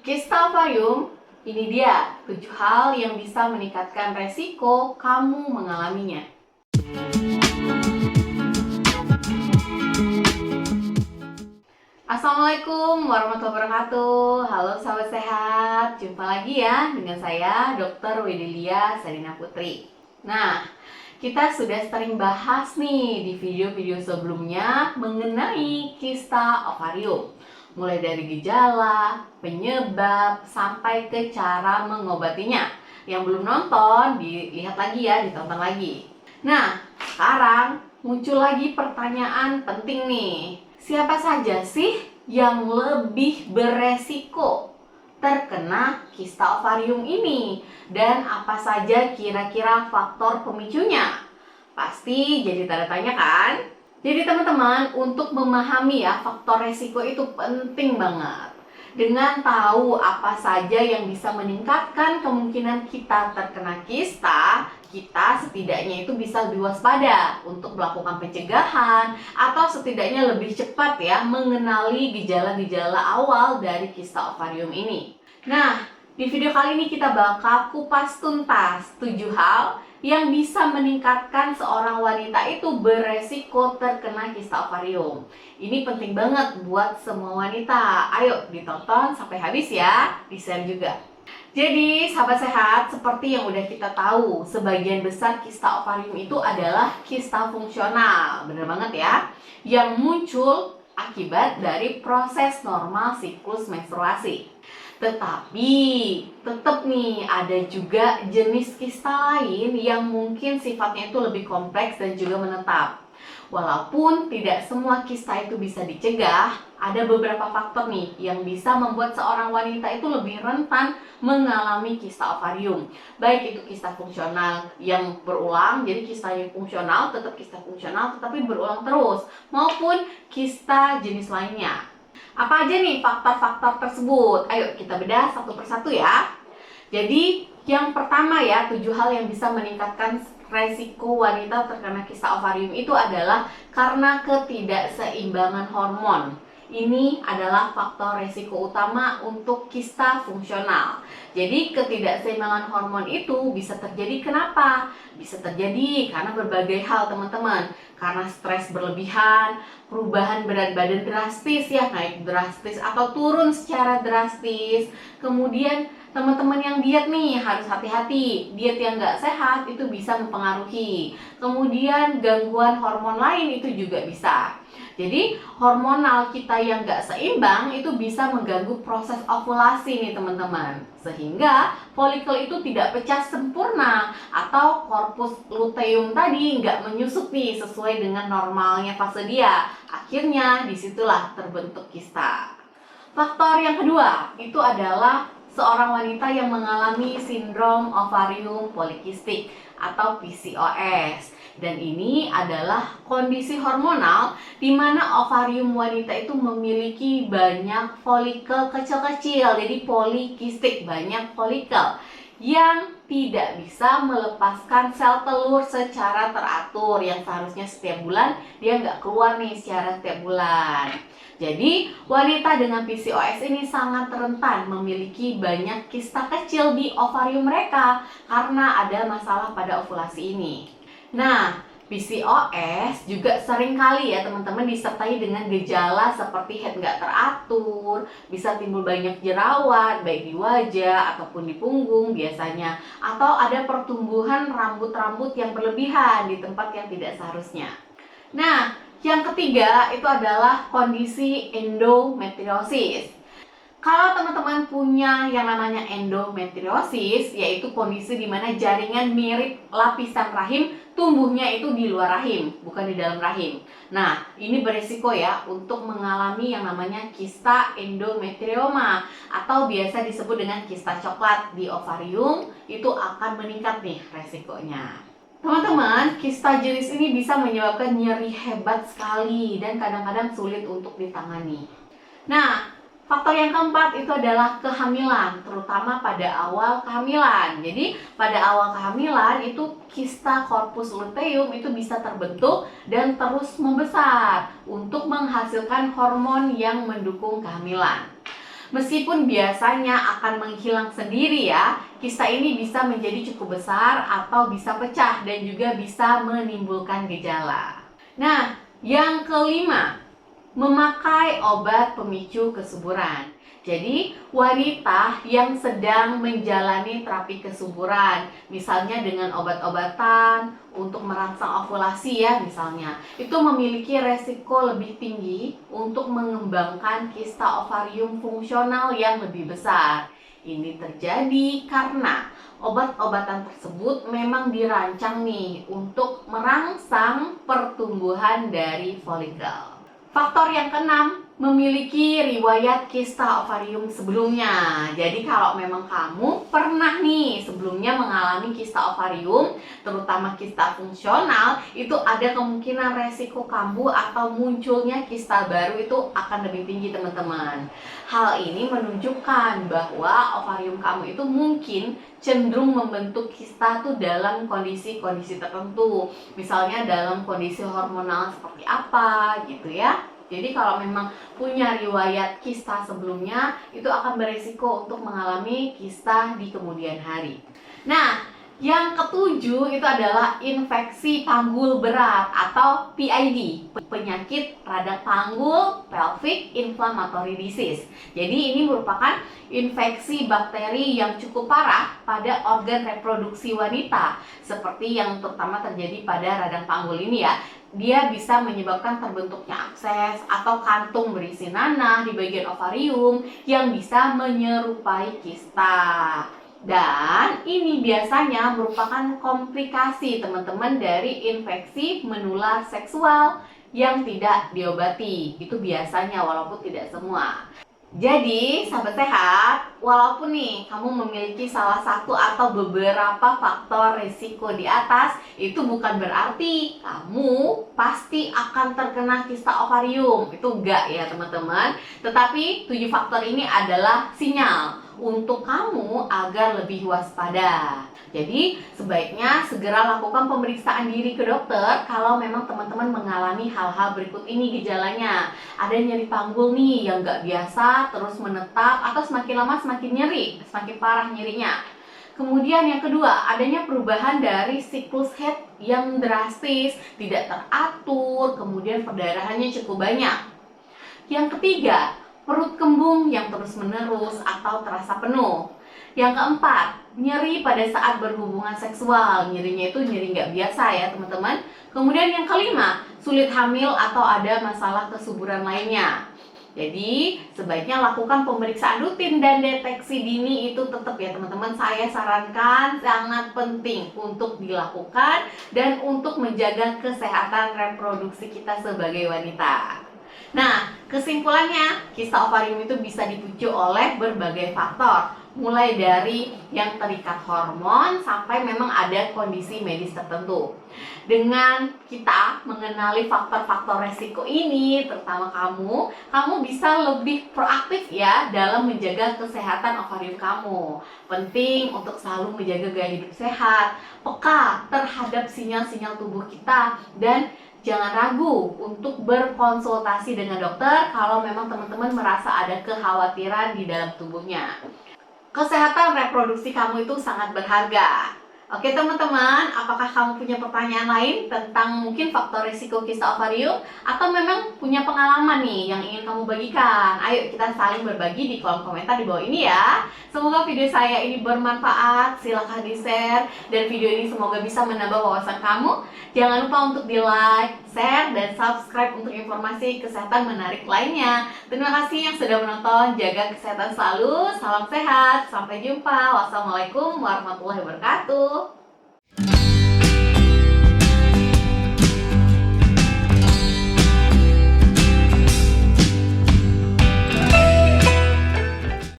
Kista ovarium, ini dia 7 hal yang bisa meningkatkan resiko kamu mengalaminya. Assalamualaikum warahmatullahi wabarakatuh. Halo sahabat sehat, jumpa lagi ya dengan saya Dr. Widilia Sarina Putri. Nah, kita sudah sering bahas nih di video-video sebelumnya mengenai kista ovarium. Mulai dari gejala, penyebab, sampai ke cara mengobatinya. Yang belum nonton, dilihat lagi ya, ditonton lagi. Nah, sekarang muncul lagi pertanyaan penting nih. Siapa saja sih yang lebih beresiko terkena kista ovarium ini? Dan apa saja kira-kira faktor pemicunya? Pasti jadi tanda tanya kan? Jadi teman-teman, untuk memahami ya faktor resiko itu penting banget. Dengan tahu apa saja yang bisa meningkatkan kemungkinan kita terkena kista, kita setidaknya itu bisa lebih waspada untuk melakukan pencegahan atau setidaknya lebih cepat ya mengenali gejala-gejala awal dari kista ovarium ini. Nah, di video kali ini kita bakal kupas tuntas 7 hal yang bisa meningkatkan seorang wanita itu beresiko terkena kista ovarium. Ini penting banget buat semua wanita. Ayo ditonton sampai habis ya, di-share juga. Jadi sahabat sehat, seperti yang udah kita tahu, sebagian besar kista ovarium itu adalah kista fungsional. Bener banget ya, yang muncul akibat dari proses normal siklus menstruasi. Tetapi tetap nih ada juga jenis kista lain yang mungkin sifatnya itu lebih kompleks dan juga menetap. Walaupun tidak semua kista itu bisa dicegah, ada beberapa faktor nih yang bisa membuat seorang wanita itu lebih rentan mengalami kista ovarium. Baik itu kista fungsional yang berulang, jadi kista yang fungsional tetap kista fungsional tetapi berulang terus, maupun kista jenis lainnya. Apa aja nih faktor-faktor tersebut? Ayo kita bedah satu persatu ya. Jadi yang pertama ya, 7 hal yang bisa meningkatkan resiko wanita terkena kista ovarium itu adalah karena ketidakseimbangan hormon. Ini adalah faktor resiko utama untuk kista fungsional. Jadi ketidakseimbangan hormon itu bisa terjadi kenapa? Bisa terjadi karena berbagai hal teman-teman. Karena stres berlebihan, perubahan berat badan drastis ya, naik drastis atau turun secara drastis. Kemudian teman-teman yang diet nih harus hati-hati, diet yang nggak sehat itu bisa mempengaruhi. Kemudian gangguan hormon lain itu juga bisa. Jadi hormonal kita yang nggak seimbang itu bisa mengganggu proses ovulasi nih teman-teman. Sehingga folikel itu tidak pecah sempurna atau korpus luteum tadi nggak menyusut nih sesuai dengan normalnya fase dia. Akhirnya disitulah terbentuk kista. Faktor yang kedua itu adalah seorang wanita yang mengalami sindrom ovarium polikistik atau PCOS. Dan ini adalah kondisi hormonal di mana ovarium wanita itu memiliki banyak folikel kecil-kecil, jadi polikistik, banyak folikel yang tidak bisa melepaskan sel telur secara teratur, yang seharusnya setiap bulan dia nggak keluar nih secara setiap bulan. Jadi wanita dengan PCOS ini sangat rentan memiliki banyak kista kecil di ovarium mereka karena ada masalah pada ovulasi ini. Nah, PCOS juga sering kali ya teman-teman disertai dengan gejala seperti head nggak teratur, bisa timbul banyak jerawat baik di wajah ataupun di punggung biasanya, atau ada pertumbuhan rambut-rambut yang berlebihan di tempat yang tidak seharusnya. Nah, yang ketiga itu adalah kondisi endometriosis. Kalau teman-teman punya yang namanya endometriosis, yaitu kondisi di mana jaringan mirip lapisan rahim tumbuhnya itu di luar rahim, bukan di dalam rahim. Nah, ini beresiko ya untuk mengalami yang namanya kista endometrioma atau biasa disebut dengan kista coklat di ovarium, itu akan meningkat nih resikonya. Teman-teman, kista jenis ini bisa menyebabkan nyeri hebat sekali dan kadang-kadang sulit untuk ditangani. Nah, faktor yang keempat itu adalah kehamilan, terutama pada awal kehamilan. Jadi pada awal kehamilan itu kista korpus luteum itu bisa terbentuk dan terus membesar untuk menghasilkan hormon yang mendukung kehamilan. Meskipun biasanya akan menghilang sendiri ya, kista ini bisa menjadi cukup besar atau bisa pecah dan juga bisa menimbulkan gejala. Nah, yang kelima, memakai obat pemicu kesuburan. Jadi, wanita yang sedang menjalani terapi kesuburan, misalnya dengan obat-obatan untuk merangsang ovulasi ya misalnya, itu memiliki resiko lebih tinggi untuk mengembangkan kista ovarium fungsional yang lebih besar. Ini terjadi karena obat-obatan tersebut memang dirancang nih untuk merangsang pertumbuhan dari folikel. Faktor yang keenam, memiliki riwayat kista ovarium sebelumnya. Jadi kalau memang kamu pernah nih sebelumnya mengalami kista ovarium, terutama kista fungsional, itu ada kemungkinan resiko kambuh atau munculnya kista baru itu akan lebih tinggi teman-teman. Hal ini menunjukkan bahwa ovarium kamu itu mungkin cenderung membentuk kista tuh dalam kondisi-kondisi tertentu. Misalnya dalam kondisi hormonal seperti apa gitu ya. Jadi kalau memang punya riwayat kista sebelumnya, itu akan beresiko untuk mengalami kista di kemudian hari. Nah, yang ketujuh itu adalah infeksi panggul berat atau PID, penyakit radang panggul pelvic inflammatory disease. Jadi ini merupakan infeksi bakteri yang cukup parah pada organ reproduksi wanita, seperti yang terutama terjadi pada radang panggul ini ya. Dia bisa menyebabkan terbentuknya abses atau kantung berisi nanah di bagian ovarium yang bisa menyerupai kista. Dan ini biasanya merupakan komplikasi teman-teman dari infeksi menular seksual yang tidak diobati. Itu biasanya walaupun tidak semua. Jadi, sahabat sehat, walaupun nih kamu memiliki salah satu atau beberapa faktor risiko di atas, itu bukan berarti kamu pasti akan terkena kista ovarium. Itu enggak ya teman-teman. Tetapi 7 faktor ini adalah sinyal untuk kamu agar lebih waspada. Jadi sebaiknya segera lakukan pemeriksaan diri ke dokter kalau memang teman-teman mengalami hal-hal berikut ini gejalanya. Ada nyeri panggul nih yang nggak biasa terus menetap atau semakin lama semakin nyeri, semakin parah nyerinya. Kemudian yang kedua, adanya perubahan dari siklus head yang drastis, tidak teratur, kemudian perdarahannya cukup banyak. Yang ketiga, perut kembung yang terus-menerus atau terasa penuh. Yang keempat, nyeri pada saat berhubungan seksual. Nyerinya itu nyeri nggak biasa ya teman-teman. Kemudian yang kelima, sulit hamil atau ada masalah kesuburan lainnya. Jadi sebaiknya lakukan pemeriksaan rutin dan deteksi dini itu tetap ya teman-teman. Saya sarankan sangat penting untuk dilakukan dan untuk menjaga kesehatan reproduksi kita sebagai wanita. Nah, kesimpulannya, kista ovarium itu bisa dipicu oleh berbagai faktor, mulai dari yang terikat hormon sampai memang ada kondisi medis tertentu. Dengan kita mengenali faktor-faktor resiko ini, terutama kamu bisa lebih proaktif ya dalam menjaga kesehatan ovarium kamu. Penting untuk selalu menjaga gaya hidup sehat, peka terhadap sinyal-sinyal tubuh kita, dan jangan ragu untuk berkonsultasi dengan dokter kalau memang teman-teman merasa ada kekhawatiran di dalam tubuhnya. Kesehatan reproduksi kamu itu sangat berharga. Oke teman-teman, apakah kamu punya pertanyaan lain tentang mungkin faktor risiko kista ovarium? Atau memang punya pengalaman nih yang ingin kamu bagikan? Ayo kita saling berbagi di kolom komentar di bawah ini ya. Semoga video saya ini bermanfaat, silahkan di-share. Dan video ini semoga bisa menambah wawasan kamu. Jangan lupa untuk di-like, share, dan subscribe untuk informasi kesehatan menarik lainnya. Terima kasih yang sudah menonton, jaga kesehatan selalu, salam sehat, sampai jumpa. Wassalamualaikum warahmatullahi wabarakatuh.